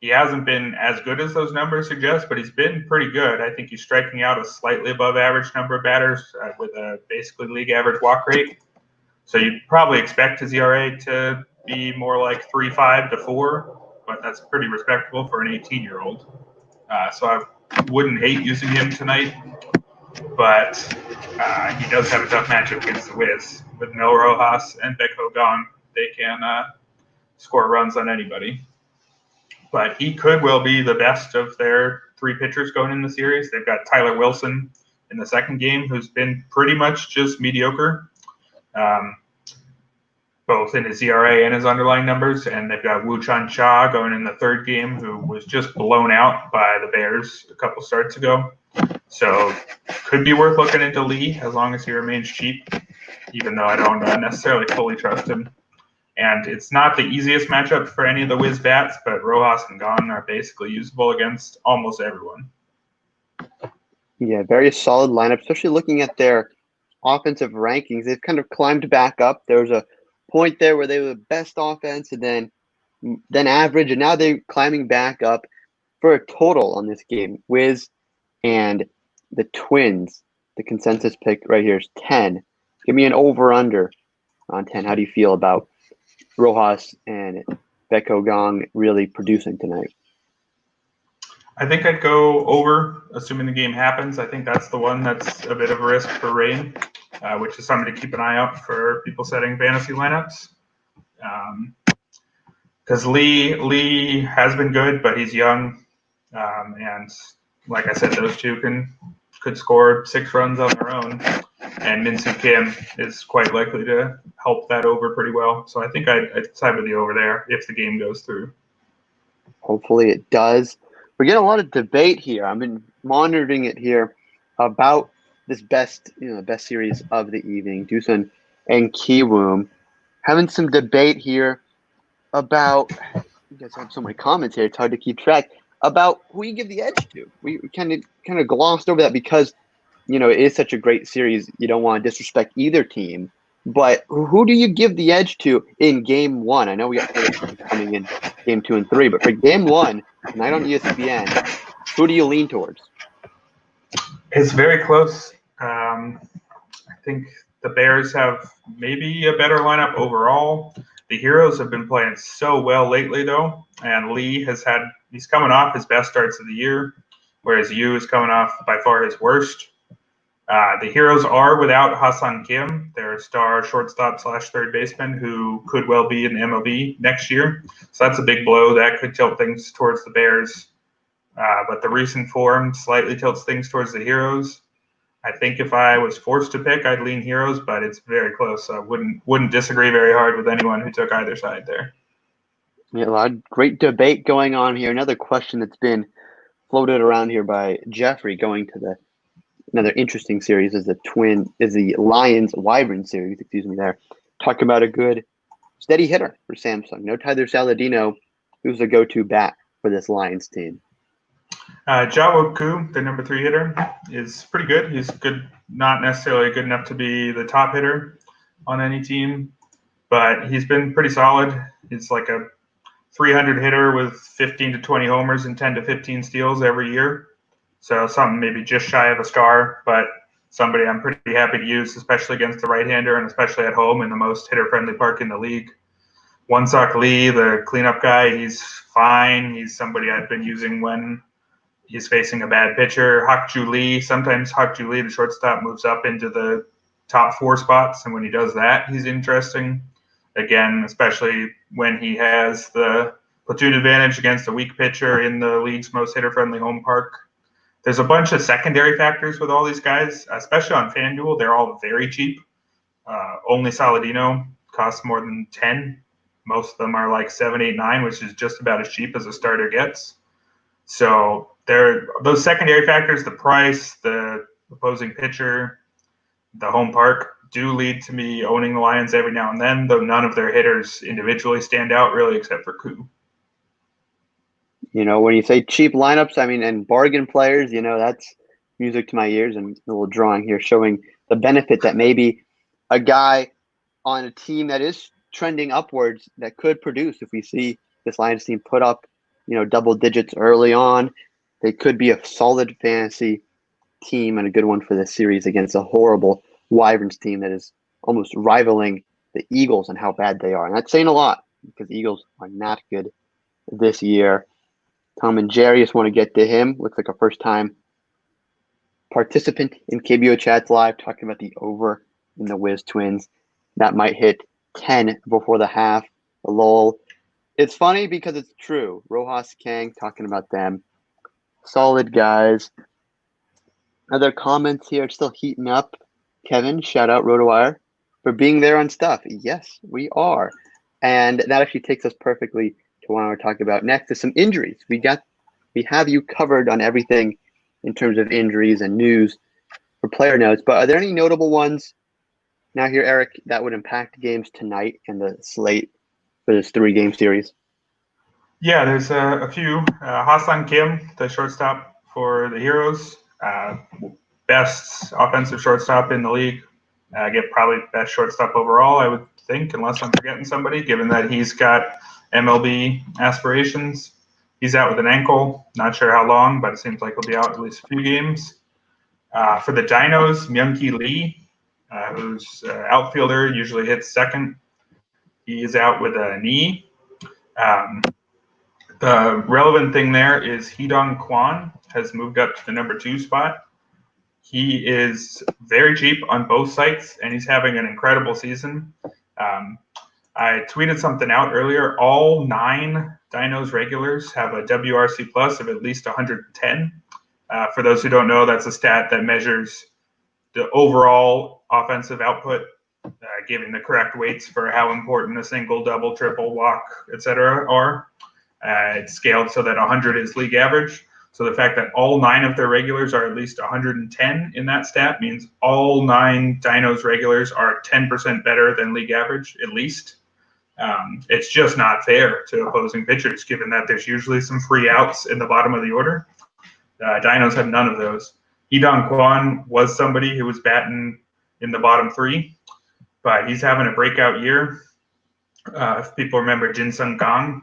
B: He hasn't been as good as those numbers suggest, but he's been pretty good. I think he's striking out a slightly above average number of batters with a basically league average walk rate. So you'd probably expect his ERA to be more like 3.5 to 4, but that's pretty respectable for an 18-year-old. So I wouldn't hate using him tonight, but he does have a tough matchup against the Wiz. With no Rojas and Beko gone, they can score runs on anybody. But he could well be the best of their three pitchers going in the series. They've got Tyler Wilson in the second game, who's been pretty much just mediocre, both in his ERA and his underlying numbers. And they've got Woo-Chan Cha going in the third game, who was just blown out by the Bears a couple starts ago. So could be worth looking into Lee as long as he remains cheap, even though I don't necessarily fully trust him. And it's not the easiest matchup for any of the Wiz bats, but Rojas and Gon are basically usable against almost everyone.
A: Yeah, very solid lineup, especially looking at their offensive rankings. They've kind of climbed back up. There was a point there where they were the best offense and then average, and now they're climbing back up for a total on this game. Wiz and the Twins, the consensus pick right here is 10. Give me an over-under on 10. How do you feel about Rojas and Beko Gong really producing tonight?
B: I think I'd go over, assuming the game happens. I think that's the one that's a bit of a risk for rain, which is something to keep an eye out for people setting fantasy lineups. Because Lee has been good, but he's young, and like I said, those two could score 6 runs on their own, and Min-Soo Kim is quite likely to help that over pretty well. So I think I'd side with the over there if the game goes through.
A: Hopefully it does. We're getting a lot of debate here. I've been monitoring it here about this best series of the evening, Doosan and Kiwoom. Having some debate here about, you guys have so many comments here, it's hard to keep track, about who you give the edge to. We kind of glossed over that because, it is such a great series. You don't want to disrespect either team. But who do you give the edge to in game one? I know we got coming in game 2 and 3, but for game 1, tonight on ESPN, who do you lean towards?
B: It's very close. I think the Bears have maybe a better lineup overall. The Heroes have been playing so well lately, though, and Lee he's coming off his best starts of the year, whereas Yu is coming off by far his worst. The Heroes are without Ha-Seong Kim, their star shortstop / third baseman, who could well be in the MLB next year. So that's a big blow. That could tilt things towards the Bears. But the recent form slightly tilts things towards the Heroes. I think if I was forced to pick, I'd lean Heroes, but it's very close. So I wouldn't disagree very hard with anyone who took either side there.
A: Yeah, a lot of great debate going on here. Another question that's been floated around here by Jeffrey going to another interesting series is the Lions Wyvern series, there. Talking about a good steady hitter for Samsung. No Tyler Saladino, who's a go-to bat for this Lions team.
B: Jawo Koo, the number 3 hitter, is pretty good. He's good, not necessarily good enough to be the top hitter on any team, but he's been pretty solid. He's like a 300 hitter with 15 to 20 homers and 10 to 15 steals every year. So something maybe just shy of a star, but somebody I'm pretty happy to use, especially against the right-hander and especially at home in the most hitter-friendly park in the league. Won-Sok Lee, the cleanup guy, he's fine. He's somebody I've been using when he's facing a bad pitcher. Hak-Ju Lee, sometimes Hak-Ju Lee, the shortstop, moves up into the top 4 spots, and when he does that, he's interesting. Again, especially when he has the platoon advantage against a weak pitcher in the league's most hitter-friendly home park. There's a bunch of secondary factors with all these guys, especially on FanDuel. They're all very cheap. Only Saladino costs more than 10. Most of them are like 7, 8, 9, which is just about as cheap as a starter gets. So those secondary factors, the price, the opposing pitcher, the home park, do lead to me owning the Lions every now and then, though none of their hitters individually stand out really except for Koo.
A: When you say cheap lineups, and bargain players, that's music to my ears, and a little drawing here showing the benefit that maybe a guy on a team that is trending upwards that could produce. If we see this Lions team put up, double digits early on, they could be a solid fantasy team and a good one for this series against a horrible Wyverns team that is almost rivaling the Eagles and how bad they are. And that's saying a lot because the Eagles are not good this year. Tom and Jerry, just want to get to him. Looks like a first-time participant in KBO Chats Live talking about the over in the Wiz Twins. That might hit 10 before the half. Lol. It's funny because it's true. Rojas, Kang, talking about them. Solid guys. Other comments here, it's still heating up. Kevin, shout out RotoWire for being there on stuff. Yes, we are. And that actually takes us perfectly to what I want to talk about next is some injuries. We have you covered on everything in terms of injuries and news for player notes. But are there any notable ones now here, Eric, that would impact games tonight in the slate for this 3-game series?
B: Yeah, there's a few. Hassan Kim, the shortstop for the Heroes, best offensive shortstop in the league. Get probably best shortstop overall, I would think, unless I'm forgetting somebody, given that he's got MLB aspirations. He's out with an ankle. Not sure how long, but it seems like he'll be out at least a few games. For the Dinos, Myung-Ki Lee, who's outfielder, usually hits second. He is out with a knee. The relevant thing there is Hee-Dong Kwon has moved up to the number 2 spot. He is very cheap on both sites, and he's having an incredible season. I tweeted something out earlier. All 9 Dinos regulars have a WRC plus of at least 110. For those who don't know, that's a stat that measures the overall offensive output, giving the correct weights for how important a single, double, triple, walk, etc. are. It's scaled so that 100 is league average. So the fact that all 9 of their regulars are at least 110 in that stat means all 9 Dinos regulars are 10% better than league average, at least. It's just not fair to opposing pitchers, given that there's usually some free outs in the bottom of the order. Dinos have none of those. Hee-Dong Kwon was somebody who was batting in the bottom 3, but he's having a breakout year. If people remember Jin Sung Kang,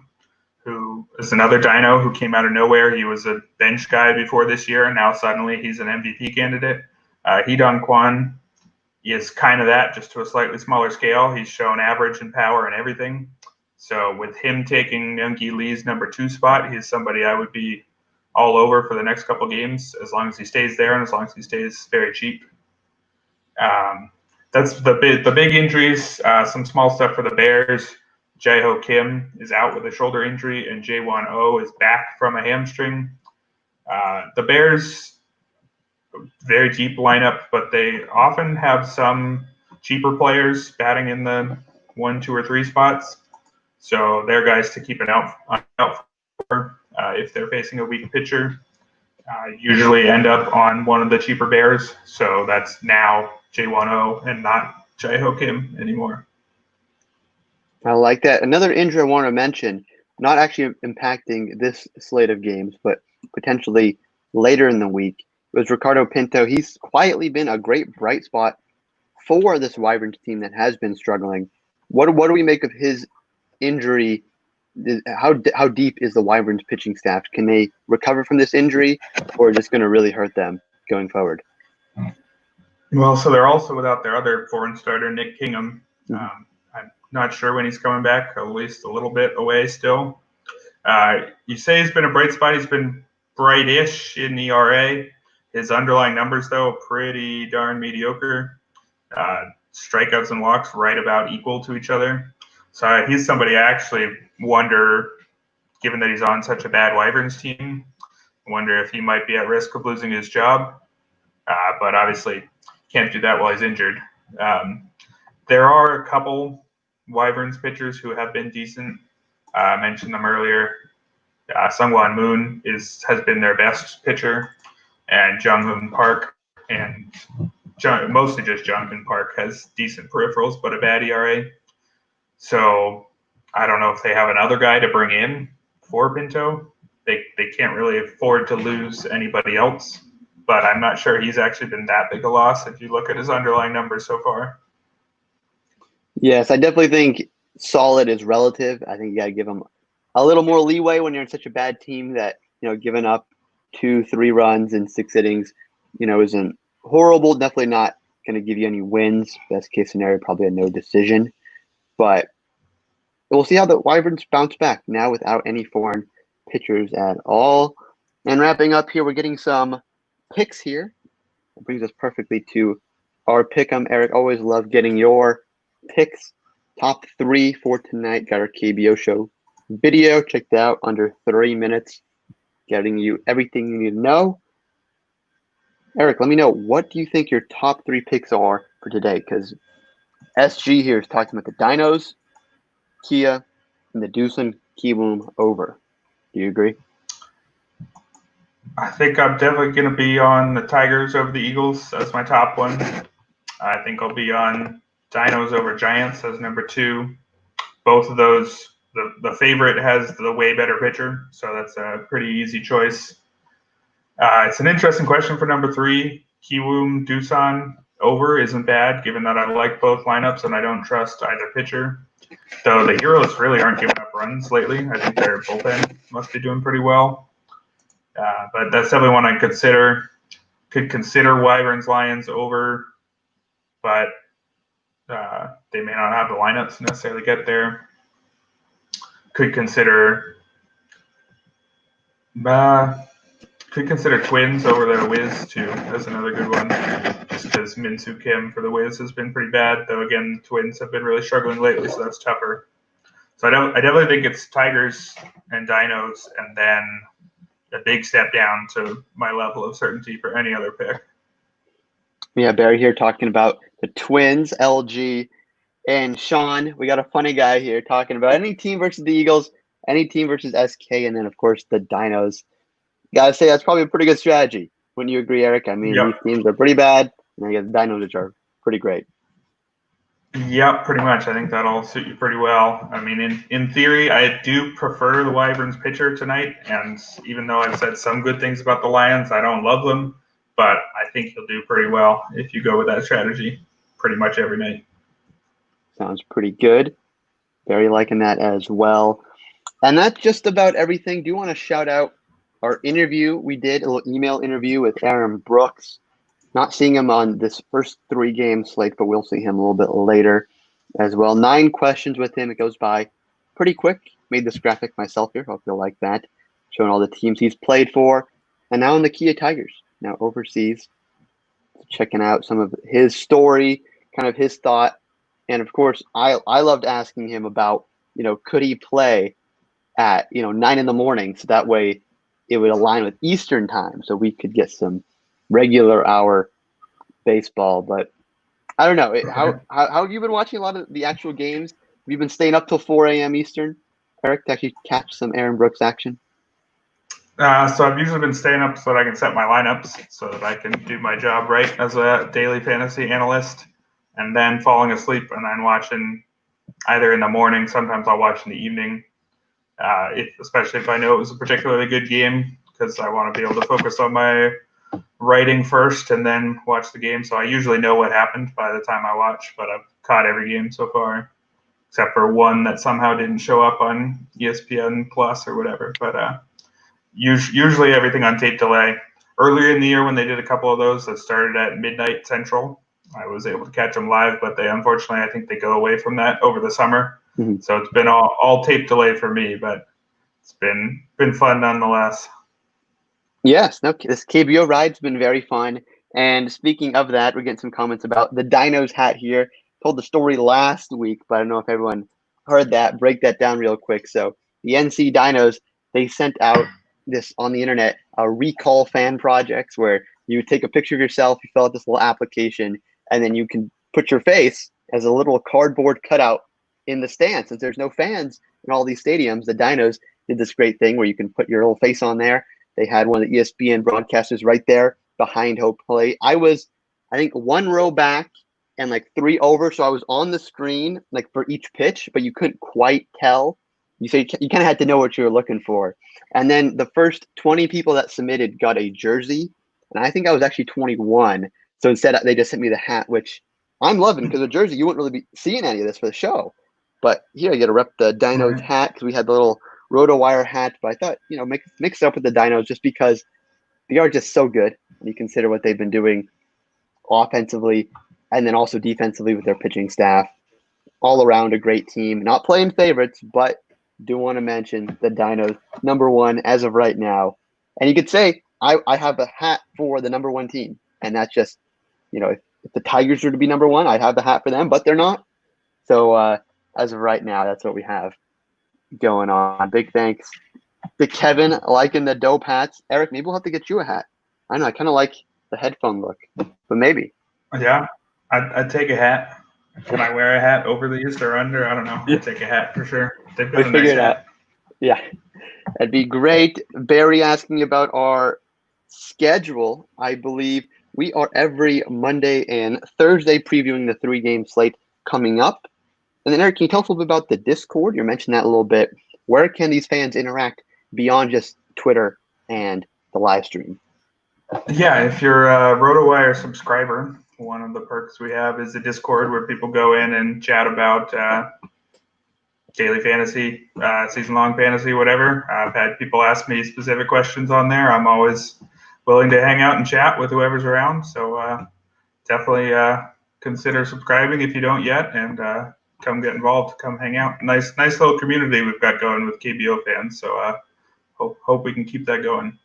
B: who is another Dino who came out of nowhere. He was a bench guy before this year, and now suddenly he's an MVP candidate. Hee-Dong Kwon is kind of that, just to a slightly smaller scale. He's shown average in power and everything. So with him taking Myung-Ki Lee's number 2 spot, he's somebody I would be all over for the next couple games, as long as he stays there and as long as he stays very cheap. That's the big injuries. Some small stuff for the Bears. Jae-Ho Kim is out with a shoulder injury, and Jae-Won Oh is back from a hamstring. The Bears, very deep lineup, but they often have some cheaper players batting in the 1, 2, or 3 spots. So they're guys to keep an out for if they're facing a weak pitcher. Usually end up on one of the cheaper Bears. So that's now Jae-Won Oh and not Jae-Ho Kim anymore.
A: I like that. Another injury I want to mention, not actually impacting this slate of games, but potentially later in the week, was Ricardo Pinto. He's quietly been a great bright spot for this Wyverns team that has been struggling. What do we make of his injury? How deep is the Wyverns pitching staff? Can they recover from this injury, or is this going to really hurt them going forward?
B: Well, so they're also without their other foreign starter, Nick Kingham. I'm not sure when he's coming back, at least a little bit away still. You say he's been a bright spot. He's been bright-ish in ERA. His underlying numbers, though, pretty darn mediocre. Strikeouts and walks right about equal to each other. So he's somebody I actually wonder, given that he's on such a bad Wyverns team, wonder if he might be at risk of losing his job. But obviously can't do that while he's injured. There are a couple Wyverns pitchers who have been decent. I mentioned them earlier. Sungwon Moon has been their best pitcher, and Jung-Hoon Park, and mostly just Jung-Hoon Park has decent peripherals but a bad ERA. So I don't know if they have another guy to bring in for Pinto. They can't really afford to lose anybody else, but I'm not sure he's actually been that big a loss if you look at his underlying numbers so far.
A: Yes, I definitely think solid is relative. I think you got to give them a little more leeway when you're in such a bad team that, giving up 2, 3 runs in 6 innings, isn't horrible. Definitely not going to give you any wins. Best case scenario, probably a no decision. But we'll see how the Wyverns bounce back now without any foreign pitchers at all. And wrapping up here, we're getting some picks here. It brings us perfectly to our pick. Eric. Always love getting your picks. Top 3 for tonight. Got our KBO show video checked out under 3 minutes, getting you everything you need to know. Eric, let me know, what do you think your top 3 picks are for today? Because SG here is talking about the Dinos, Kia, and the Doosan Kiwoom over. Do you agree?
B: I think I'm definitely going to be on the Tigers over the Eagles. That's my top one. I think I'll be on Dinos over Giants as number 2. Both of those, the favorite has the way better pitcher, so that's a pretty easy choice. It's an interesting question for number 3. Kiwoom Doosan over isn't bad, given that I like both lineups and I don't trust either pitcher. Though the Heroes really aren't giving up runs lately. I think their bullpen must be doing pretty well. But that's definitely one I consider. Could consider Wyverns Lions over, but they may not have the lineups to necessarily get there. Could consider Twins over the Wiz too. That's another good one. Just because Min-Soo Kim for the Wiz has been pretty bad, though again Twins have been really struggling lately, so that's tougher. So I definitely think it's Tigers and Dinos, and then a big step down to my level of certainty for any other pick.
A: Yeah, Barry here talking about the Twins, LG, and Sean. We got a funny guy here talking about any team versus the Eagles, any team versus SK, and then, of course, the Dinos. Gotta say, that's probably a pretty good strategy. Wouldn't you agree, Eric? I mean,
B: Yep.
A: These teams are pretty bad, and I guess the Dinos, which are pretty great.
B: Yep, pretty much. I think that'll suit you pretty well. I mean, in theory, I do prefer the Wyverns pitcher tonight, and even though I've said some good things about the Lions, I don't love them, but I think he'll do pretty well if you go with that strategy pretty much every night.
A: Sounds pretty good. Very liking that as well. And that's just about everything. Do you want to shout out our interview we did, a little email interview with Aaron Brooks? Not seeing him on this first 3 game slate, but we'll see him a little bit later as well. 9 questions with him. It goes by pretty quick. Made this graphic myself here. Hope you'll like that. Showing all the teams he's played for. And now in the Kia Tigers, now overseas. Checking out some of his story, kind of his thought. And of course, I loved asking him about, could he play at, 9 in the morning, so that way it would align with Eastern time, so we could get some regular hour baseball. But I don't know. How have you been watching a lot of the actual games? Have you been staying up till 4 a.m. Eastern, Eric, to actually catch some Aaron Brooks action?
B: So I've usually been staying up so that I can set my lineups so that I can do my job right as a daily fantasy analyst, and then falling asleep and then watching either in the morning. Sometimes I'll watch in the evening, especially if I know it was a particularly good game, because I want to be able to focus on my writing first and then watch the game. So I usually know what happened by the time I watch, but I've caught every game so far, except for one that somehow didn't show up on ESPN Plus or whatever. But usually everything on tape delay. Earlier in the year when they did a couple of those that started at midnight Central, I was able to catch them live, but they unfortunately, I think they go away from that over the summer. Mm-hmm. So it's been all tape delay for me, but it's been fun nonetheless.
A: Yes, this KBO ride's been very fun. And speaking of that, we're getting some comments about the Dinos hat here. Told the story last week, but I don't know if everyone heard that. Break that down real quick. So the NC Dinos, they sent out this on the internet, recall fan projects, where you take a picture of yourself, you fill out this little application, and then you can put your face as a little cardboard cutout in the stands. Since there's no fans in all these stadiums, the Dinos did this great thing where you can put your little face on there. They had one of the ESPN broadcasters right there behind home plate. I was, I think, 1 row back and like 3 over, so I was on the screen like for each pitch, but you couldn't quite tell. You kind of had to know what you were looking for. And then the first 20 people that submitted got a jersey, and I think I was actually 21. So instead, they just sent me the hat, which I'm loving because the jersey, you wouldn't really be seeing any of this for the show. But here you got to rep the Dinos
B: Right.
A: hat because we had the little RotoWire hat. But I thought, mix it up with the Dinos just because they are just so good when you consider what they've been doing offensively and then also defensively with their pitching staff. All around a great team. Not playing favorites, but do want to mention the Dinos number one as of right now. And you could say I have a hat for the number one team. And that's just, if the Tigers were to be number one, I'd have the hat for them, but they're not. So as of right now, that's what we have going on. Big thanks to Kevin liking the dope hats. Eric, maybe we'll have to get you a hat. I know, I kind of like the headphone look, but maybe.
B: Yeah, I'd take a hat. Can I wear a hat over these or under? I don't know. I'd take a hat for sure. They've got a nice hat.
A: Yeah, that'd be great. Barry asking about our schedule. I believe we are every Monday and Thursday previewing the 3-game slate coming up. And then, Eric, can you tell us a little bit about the Discord? You mentioned that a little bit. Where can these fans interact beyond just Twitter and the live stream?
B: Yeah, if you're a RotoWire subscriber, one of the perks we have is the Discord where people go in and chat about daily fantasy, season-long fantasy, whatever. I've had people ask me specific questions on there. I'm always willing to hang out and chat with whoever's around. So definitely consider subscribing if you don't yet, and come get involved. Come hang out. Nice little community we've got going with KBO fans. So hope we can keep that going.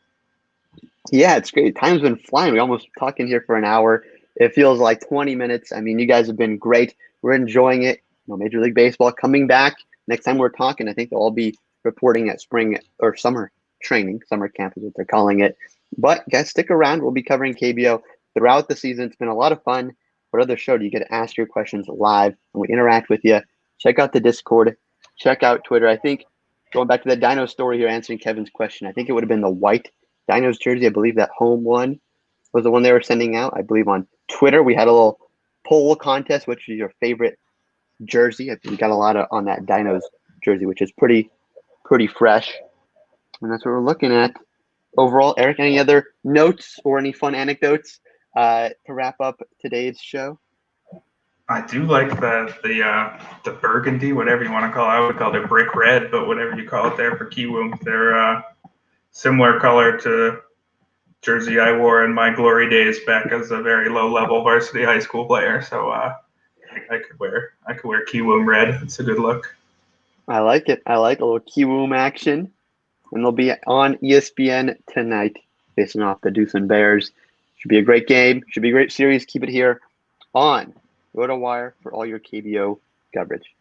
A: Yeah, it's great. Time's been flying. We almost talking here for an hour. It feels like 20 minutes. I mean, you guys have been great. We're enjoying it. Major League Baseball coming back. Next time we're talking, I think they'll all be reporting at spring or summer training. Summer camp is what they're calling it. But guys, stick around. We'll be covering KBO throughout the season. It's been a lot of fun. What other show do you get to ask your questions live and we interact with you? Check out the Discord. Check out Twitter. I think going back to the Dino story here, answering Kevin's question, I think it would have been the white Dinos jersey. I believe that home one was the one they were sending out. I believe on Twitter we had a little poll contest, which is your favorite jersey. I think we got a lot on that Dinos jersey, which is pretty fresh. And that's what we're looking at. Overall, Eric, any other notes or any fun anecdotes to wrap up today's show?
B: I do like the burgundy, whatever you want to call it. I would call it brick red, but whatever you call it there for Kiwoom. They're similar color to jersey I wore in my glory days back as a very low-level varsity high school player. So I could wear Kiwoom red. It's a good look.
A: I like it. I like a little Kiwoom action. And they'll be on ESPN tonight facing off the Doosan Bears. Should be a great game. Should be a great series. Keep it here on RotoWire for all your KBO coverage.